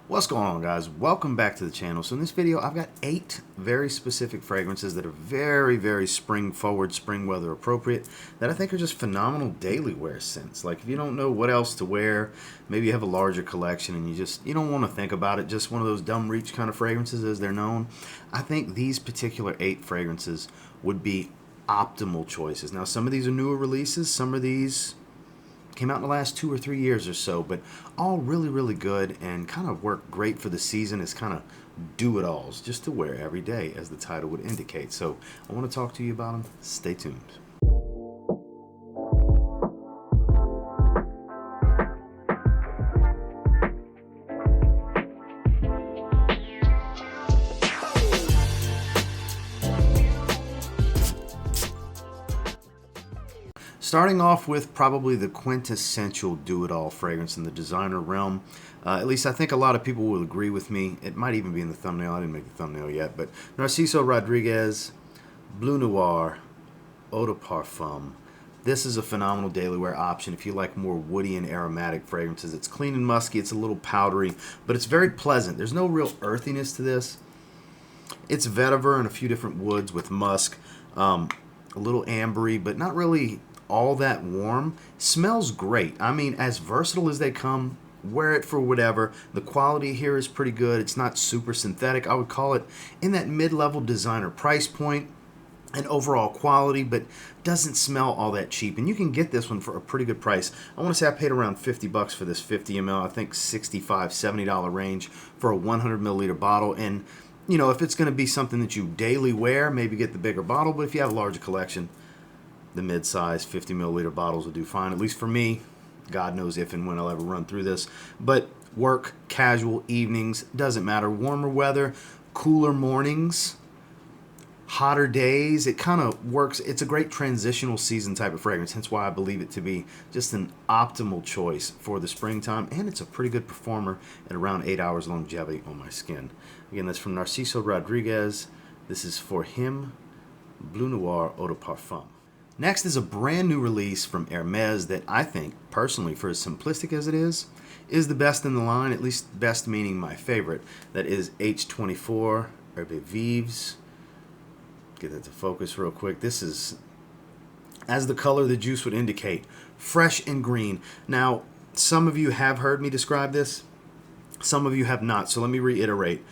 What's going on, guys? Welcome back to the channel. So in this video I've got 8 very specific fragrances that are very spring forward, spring weather appropriate, that I think are just phenomenal daily wear scents. Like if you don't know what else to wear, maybe you have a larger collection and you don't want to think about it, just one of those dumb reach kind of fragrances as they're known, I think these particular 8 fragrances would be optimal choices. Now some of these are newer releases, some of these came out in the last 2 or 3 years or so, but all really good and kind of work great for the season as kind of do-it-alls, just to wear every day, as the title would indicate. So I want to talk to you about them. Stay tuned. Starting off with probably the quintessential do-it-all fragrance in the designer realm. At least I think a lot of people will agree with me. It might even be in the thumbnail. I didn't make the thumbnail yet. But Narciso Rodriguez, Bleu Noir, Eau de Parfum. This is a phenomenal daily wear option if you like more woody and aromatic fragrances. It's clean and musky. It's a little powdery, but it's very pleasant. There's no real earthiness to this. It's vetiver and a few different woods with musk. A little ambery, but not really all that warm. Smells great. I mean, as versatile as they come, wear it for whatever. The quality here is pretty good. It's not super synthetic. I would call it in that mid-level designer price point and overall quality, but doesn't smell all that cheap. And you can get this one for a pretty good price. I want to say I paid around 50 bucks for this 50 ml. I think $65, $70 range for a 100 milliliter bottle. And you know, if it's going to be something that you daily wear, maybe get the bigger bottle. But if you have a larger collection, the mid-size 50 milliliter bottles will do fine. At least for me. God knows if and when I'll ever run through this. But work, casual, evenings, doesn't matter. Warmer weather, cooler mornings, hotter days. It kind of works. It's a great transitional season type of fragrance. Hence why I believe it to be just an optimal choice for the springtime. And it's a pretty good performer at around 8 hours longevity on my skin. Again, that's from Narciso Rodriguez. This is for him, Bleu Noir Eau de Parfum. Next is a brand new release from Hermes that I think, personally, for as simplistic as it is the best in the line, at least best meaning my favorite. That is H24 Hermes Vives. Get that to focus real quick. This is, as the color of the juice would indicate, fresh and green. Now, some of you have heard me describe this. Some of you have not, so let me reiterate.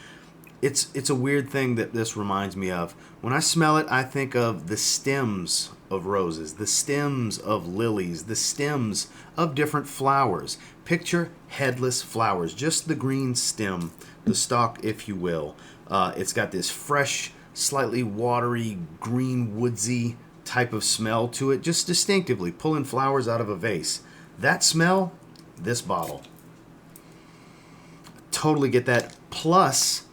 It's a weird thing that this reminds me of. When I smell it, I think of the stems of roses, the stems of lilies, the stems of different flowers. Picture headless flowers, just the green stem, the stalk, if you will. It's got this fresh, slightly watery, green, woodsy type of smell to it, just distinctively pulling flowers out of a vase. That smell, this bottle. Totally get that. Plus,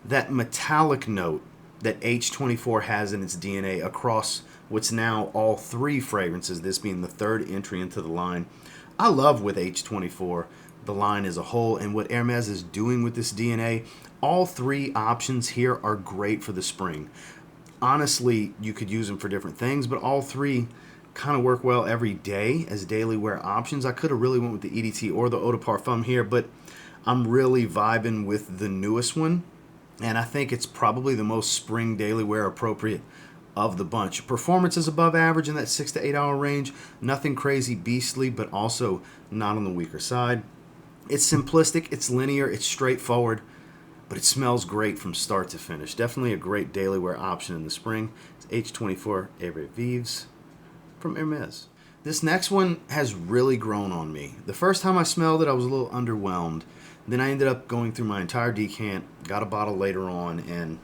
that metallic note that H24 has in its DNA across what's now all 3 fragrances, this being the 3rd entry into the line. I love with H24 the line as a whole and what Hermes is doing with this DNA. All 3 options here are great for the spring. Honestly, you could use them for different things, but all 3 kind of work well every day as daily wear options. I could have really went with the EDT or the Eau de Parfum here, but I'm really vibing with the newest one. And I think it's probably the most spring daily wear appropriate of the bunch. Performance is above average in that 6 to 8 hour range. Nothing crazy beastly, but also not on the weaker side. It's simplistic, it's linear, it's straightforward, but it smells great from start to finish. Definitely a great daily wear option in the spring. It's H24 Hermes Vives from Hermes. This next one has really grown on me. The first time I smelled it, I was a little underwhelmed. Then I ended up going through my entire decant, got a bottle later on, and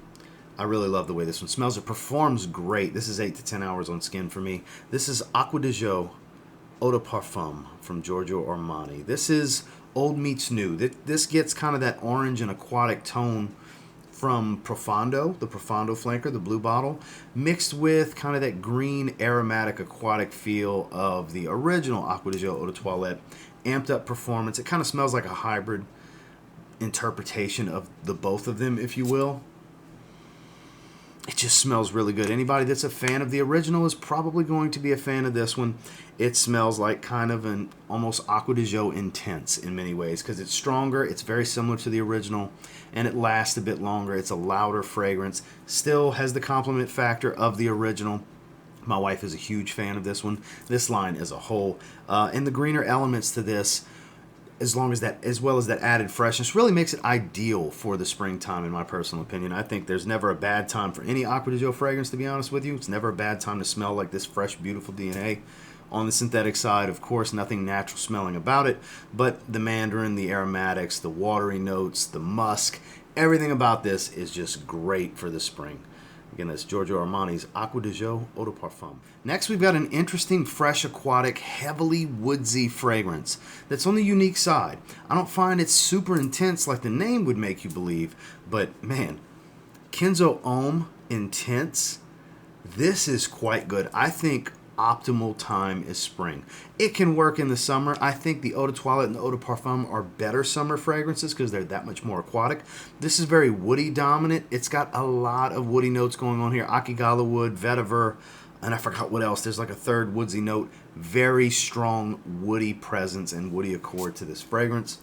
I really love the way this one smells. It performs great. This is 8 to 10 hours on skin for me. This is Acqua Eau de Parfum from Giorgio Armani. This is old meets new. This gets kind of that orange and aquatic tone from Profondo, the Profondo flanker, the blue bottle, mixed with kind of that green aromatic aquatic feel of the original Acqua Eau de Toilette. Amped up performance. It kind of smells like a hybrid interpretation of the both of them, if you will. just smells really good. Anybody that's a fan of the original is probably going to be a fan of this one. It smells like kind of an almost Acqua di Gio Intense in many ways because it's stronger, it's very similar to the original, and it lasts a bit longer. It's a louder fragrance. Still has the compliment factor of the original. My wife is a huge fan of this one. This line as a whole. And the greener elements to this, as well as that added freshness, really makes it ideal for the springtime, in my personal opinion. I think there's never a bad time for any Acqua di Gio fragrance, to be honest with you. It's never a bad time to smell like this fresh, beautiful DNA. On the synthetic side, of course, nothing natural smelling about it, but the mandarin, the aromatics, the watery notes, the musk, everything about this is just great for the spring. Again, that's Giorgio Armani's Acqua di Gio Eau de Parfum. Next, we've got an interesting, fresh, aquatic, heavily woodsy fragrance that's on the unique side. I don't find it super intense like the name would make you believe, but man, Kenzo Homme Intense, this is quite good. I think optimal time is spring. It can work in the summer. I think the Eau de Toilette and the Eau de Parfum are better summer fragrances because they're that much more aquatic. This is very woody dominant. It's got a lot of woody notes going on here. Akigala wood, vetiver, and I forgot what else. There's like a third woodsy note. Very strong woody presence and woody accord to this fragrance.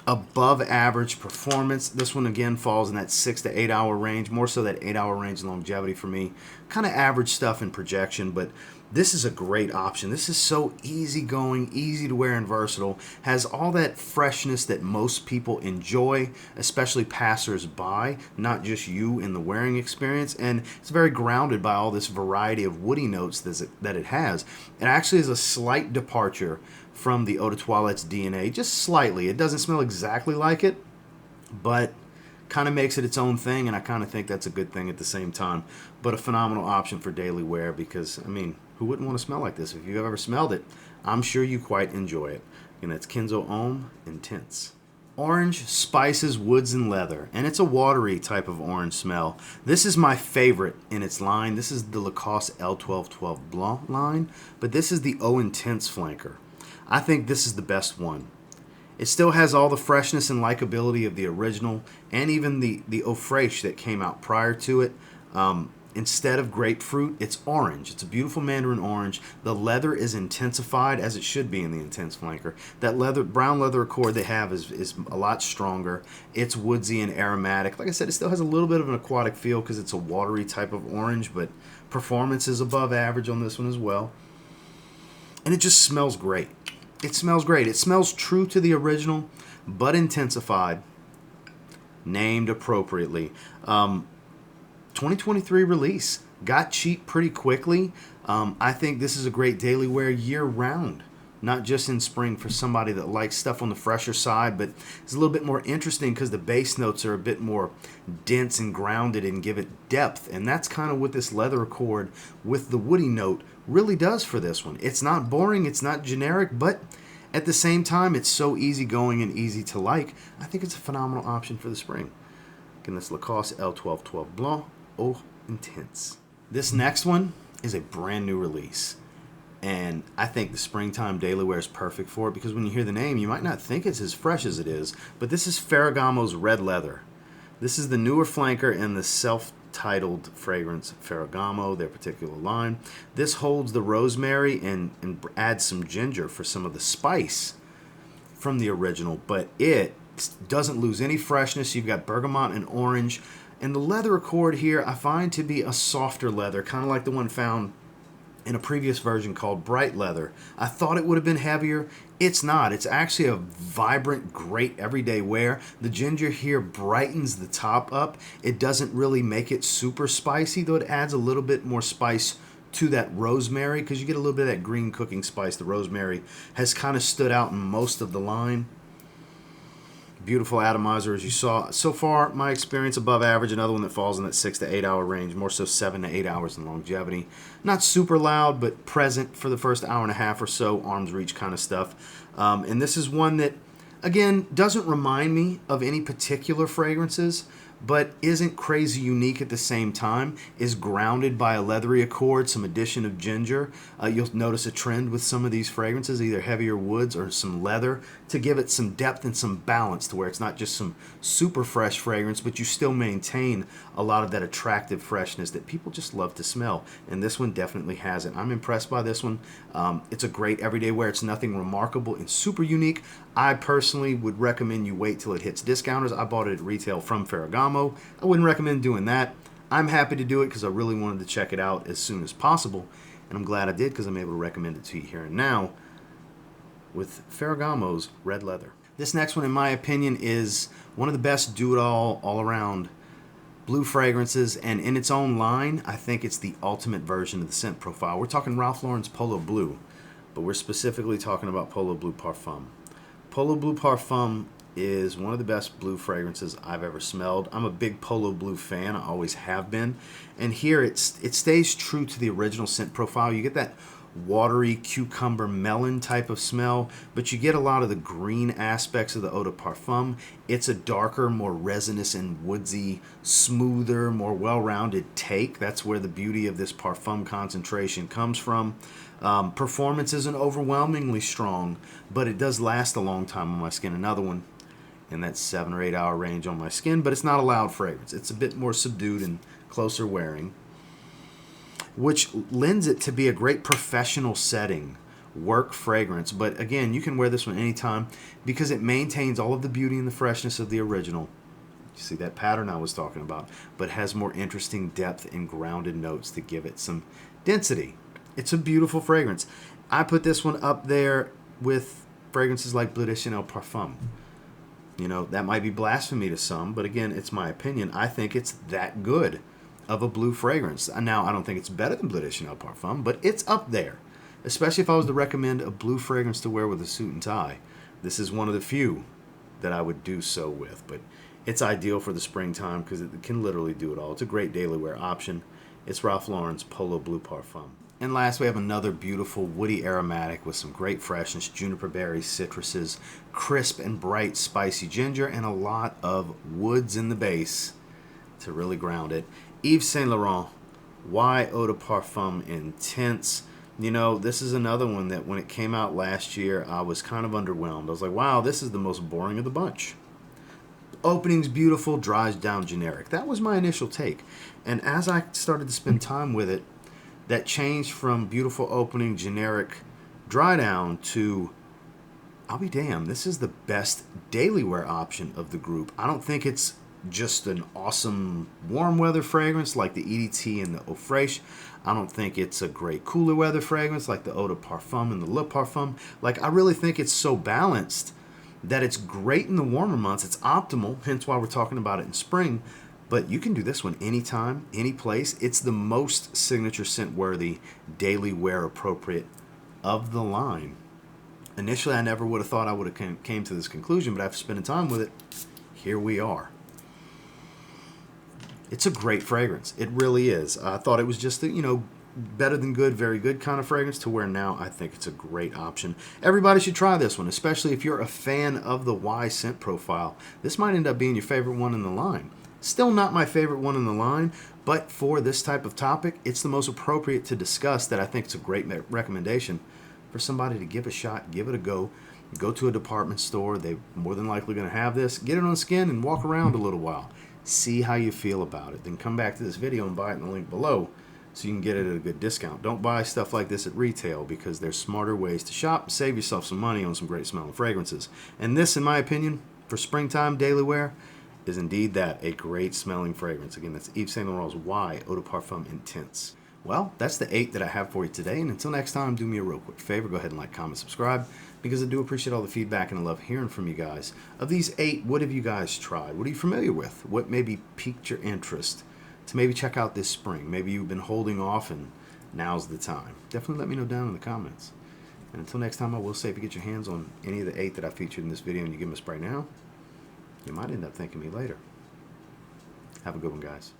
Above average performance. This one again falls in that 6 to 8 hour range, more so that 8 hour range in longevity for me. Kind of average stuff in projection, but this is a great option. This is so easygoing, easy to wear, and versatile. Has all that freshness that most people enjoy, especially passers-by, not just you in the wearing experience. And it's very grounded by all this variety of woody notes that it has. It actually is a slight departure from the Eau de Toilette's DNA, just slightly. It doesn't smell exactly like it, but kind of makes it its own thing, and I kind of think that's a good thing at the same time. But a phenomenal option for daily wear because, I mean, who wouldn't want to smell like this? If you've ever smelled it, I'm sure you quite enjoy it. And that's Kenzo Homme Intense. Orange, spices, woods, and leather. And it's a watery type of orange smell. This is my favorite in its line. This is the Lacoste L1212 Blanc line, but this is the Eau Intense flanker. I think this is the best one. It still has all the freshness and likability of the original, and even the Eau Fraiche that came out prior to it. Instead of grapefruit, it's orange. It's a beautiful mandarin orange. The leather is intensified, as it should be in the Intense flanker. That brown leather accord they have is a lot stronger. It's woodsy and aromatic. Like I said, it still has a little bit of an aquatic feel because it's a watery type of orange, but performance is above average on this one as well. And it just smells great. It smells great. It smells true to the original, but intensified, named appropriately. 2023 release. Got cheap pretty quickly. I think this is a great daily wear year-round, not just in spring for somebody that likes stuff on the fresher side, but it's a little bit more interesting because the base notes are a bit more dense and grounded and give it depth. And that's kind of what this leather accord with the woody note really does for this one. It's not boring, it's not generic, but at the same time, it's so easygoing and easy to like. I think it's a phenomenal option for the spring. Again, this Lacoste L1212 Blanc Eau Intense. This next one is a brand new release. And I think the springtime daily wear is perfect for it because when you hear the name, you might not think it's as fresh as it is. But this is Ferragamo's Red Leather. This is the newer flanker in the self-titled fragrance Ferragamo, their particular line. This holds the rosemary and adds some ginger for some of the spice from the original, but it doesn't lose any freshness. You've got bergamot and orange. And the leather accord here I find to be a softer leather, kind of like the one found in a previous version called Bright Leather. I thought it would have been heavier. It's not. It's actually a vibrant, great everyday wear. The ginger here brightens the top up. It doesn't really make it super spicy, though it adds a little bit more spice to that rosemary because you get a little bit of that green cooking spice. The rosemary has kind of stood out in most of the line. Beautiful atomizer, as you saw. So far, my experience above average. Another one that falls in that 6 to 8 hour range, more so 7 to 8 hours in longevity. Not super loud, but present for the first hour and a half or so, arm's reach kind of stuff. And this is one that, again, doesn't remind me of any particular fragrances, but isn't crazy unique at the same time, is grounded by a leathery accord, some addition of ginger. You'll notice a trend with some of these fragrances, either heavier woods or some leather, to give it some depth and some balance to where it's not just some super fresh fragrance, but you still maintain a lot of that attractive freshness that people just love to smell. And this one definitely has it. I'm impressed by this one. It's a great everyday wear. It's nothing remarkable and super unique. I personally would recommend you wait till it hits discounters. I bought it at retail from Ferragamo. I wouldn't recommend doing that. I'm happy to do it because I really wanted to check it out as soon as possible. And I'm glad I did because I'm able to recommend it to you here and now with Ferragamo's Red Leather. This next one, in my opinion, is one of the best do-it-all, all-around blue fragrances, and in its own line, I think it's the ultimate version of the scent profile. We're talking Ralph Lauren's Polo Blue, but we're specifically talking about Polo Blue Parfum. Polo Blue Parfum is one of the best blue fragrances I've ever smelled. I'm a big Polo Blue fan. I always have been. And here it stays true to the original scent profile. You get that watery cucumber melon type of smell, but you get a lot of the green aspects of the Eau de Parfum. It's a darker, more resinous and woodsy, smoother, more well-rounded take. That's where the beauty of this parfum concentration comes from. Performance isn't overwhelmingly strong, but it does last a long time on my skin. Another one in that 7 or 8 hour range on my skin, but it's not a loud fragrance. It's a bit more subdued and closer wearing, which lends it to be a great professional setting work fragrance. But again, you can wear this one anytime because it maintains all of the beauty and the freshness of the original. You see that pattern I was talking about, but has more interesting depth and grounded notes to give it some density. It's a beautiful fragrance. I put this one up there with fragrances like Bleu de Chanel Parfum. You know, that might be blasphemy to some, but again, it's my opinion. I think it's that good of a blue fragrance. Now, I don't think it's better than Bleu de Chanel Parfum, but it's up there. Especially if I was to recommend a blue fragrance to wear with a suit and tie. This is one of the few that I would do so with, but it's ideal for the springtime because it can literally do it all. It's a great daily wear option. It's Ralph Lauren's Polo Blue Parfum. And last, we have another beautiful woody aromatic with some great freshness, juniper berries, citruses, crisp and bright spicy ginger, and a lot of woods in the base to really ground it. Yves Saint Laurent Y Eau de Parfum Intense. You know, this is another one that when it came out last year, I was kind of underwhelmed. I was like, wow, this is the most boring of the bunch. Opening's beautiful, dries down generic. That was my initial take. And as I started to spend time with it, that changed from beautiful opening, generic, dry down to, I'll be damned, this is the best daily wear option of the group. I don't think it's just an awesome warm weather fragrance like the EDT and the Eau Fraiche. I don't think it's a great cooler weather fragrance like the Eau de Parfum and the Le Parfum. Like, I really think it's so balanced that it's great in the warmer months. It's optimal, hence why we're talking about it in spring. But you can do this one anytime, any place. It's the most signature scent worthy, daily wear appropriate of the line. Initially, I never would have thought I would have came to this conclusion, but after spending time with it, here we are. It's a great fragrance. It really is. I thought it was just a, better than good, very good kind of fragrance, to where now I think it's a great option. Everybody should try this one, especially if you're a fan of the Y scent profile. This might end up being your favorite one in the line. Still not my favorite one in the line, but for this type of topic, it's the most appropriate to discuss. That I think it's a great recommendation for somebody to give a shot, give it a go. Go to a department store, they're more than likely going to have this. Get it on skin and walk around a little while. See how you feel about it. Then come back to this video and buy it in the link below so you can get it at a good discount. Don't buy stuff like this at retail because there's smarter ways to shop. Save yourself some money on some great smelling fragrances. And this, in my opinion, for springtime daily wear, is indeed that, a great smelling fragrance. Again, that's Yves Saint Laurent's Y Eau de Parfum Intense. Well, that's the 8 that I have for you today. And until next time, do me a real quick favor. Go ahead and like, comment, subscribe, because I do appreciate all the feedback and I love hearing from you guys. Of these 8, what have you guys tried? What are you familiar with? What maybe piqued your interest to maybe check out this spring? Maybe you've been holding off and now's the time. Definitely let me know down in the comments. And until next time, I will say, if you get your hands on any of the 8 that I featured in this video and you give them a spray now, you might end up thanking me later. Have a good one, guys.